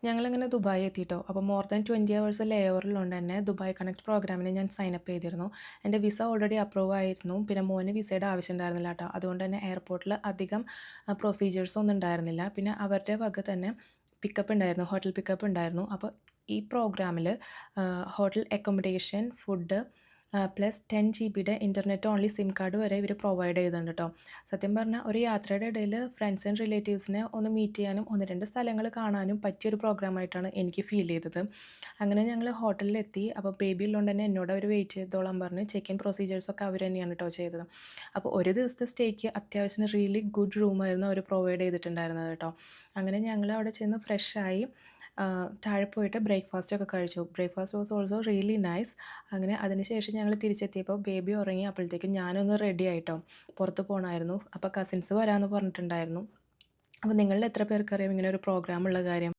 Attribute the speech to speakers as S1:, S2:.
S1: ഞങ്ങളിങ്ങനെ ദുബായി എത്തിയിട്ടോ. അപ്പോൾ more than 20 hours ലേ ഓവറിലുള്ളോണ്ട് തന്നെ ദുബായ് കണക്ട് പ്രോഗ്രാമിന് ഞാൻ സൈൻ അപ്പ് ചെയ്തിരുന്നു. എൻ്റെ വിസ ഓൾറെഡി അപ്രൂവ് ആയിരുന്നു. പിന്നെ മോന് വിസയുടെ ആവശ്യം ഉണ്ടായിരുന്നില്ല കേട്ടോ. അതുകൊണ്ട് തന്നെ എയർപോർട്ടിൽ അധികം പ്രൊസീജിയേഴ്സ് ഒന്നും ഉണ്ടായിരുന്നില്ല. പിന്നെ അവരുടെ വക തന്നെ പിക്കപ്പ് ഉണ്ടായിരുന്നു, ഹോട്ടൽ പിക്കപ്പ് ഉണ്ടായിരുന്നു. അപ്പോൾ ഈ പ്രോഗ്രാമിൽ hotel accommodation, food plus 10 GB internet only SIM card വരെ ഇവർ പ്രൊവൈഡ് ചെയ്യുന്നുണ്ട് കേട്ടോ. സത്യം പറഞ്ഞാൽ ഒരു യാത്രയുടെ ഇടയിൽ ഫ്രണ്ട്സ് ആൻഡ് റിലേറ്റീവ്സിനെ ഒന്ന് മീറ്റ് ചെയ്യാനും 1-2 സ്ഥലങ്ങൾ കാണാനും പറ്റിയൊരു പ്രോഗ്രാമായിട്ടാണ് എനിക്ക് ഫീൽ ചെയ്തത്. അങ്ങനെ ഞങ്ങൾ ഹോട്ടലിലെത്തി. അപ്പോൾ ബേബി ഉള്ളതുകൊണ്ട് തന്നെ എന്നോട് അവർ വെയിറ്റ് ചെയ്തോളാൻ പറഞ്ഞ് ചെക്ക് ഇൻ പ്രൊസീജിയേഴ്സൊക്കെ അവർ തന്നെയാണ് കേട്ടോ ചെയ്തത്. അപ്പോൾ ഒരു ദിവസത്തെ സ്റ്റേക്ക് അത്യാവശ്യം റിയലി ഗുഡ് റൂമായിരുന്നു അവർ പ്രൊവൈഡ് ചെയ്തിട്ടുണ്ടായിരുന്നത് കേട്ടോ. അങ്ങനെ ഞങ്ങൾ അവിടെ ചെന്ന് ഫ്രഷായി താഴെ പോയിട്ട് ബ്രേക്ക്ഫാസ്റ്റൊക്കെ കഴിച്ചു. Breakfast was also really nice. അങ്ങനെ അതിനുശേഷം ഞങ്ങൾ തിരിച്ചെത്തിയപ്പോൾ ബേബി ഉറങ്ങി. അപ്പോഴത്തേക്കും ഞാനൊന്ന് റെഡി ആയിട്ടോ, പുറത്ത് പോകണമായിരുന്നു. അപ്പോൾ കസിൻസ് വരാമെന്ന് പറഞ്ഞിട്ടുണ്ടായിരുന്നു. അപ്പോൾ നിങ്ങളിൽ എത്ര പേർക്കറിയാം ഇങ്ങനെ ഒരു പ്രോഗ്രാമുള്ള കാര്യം?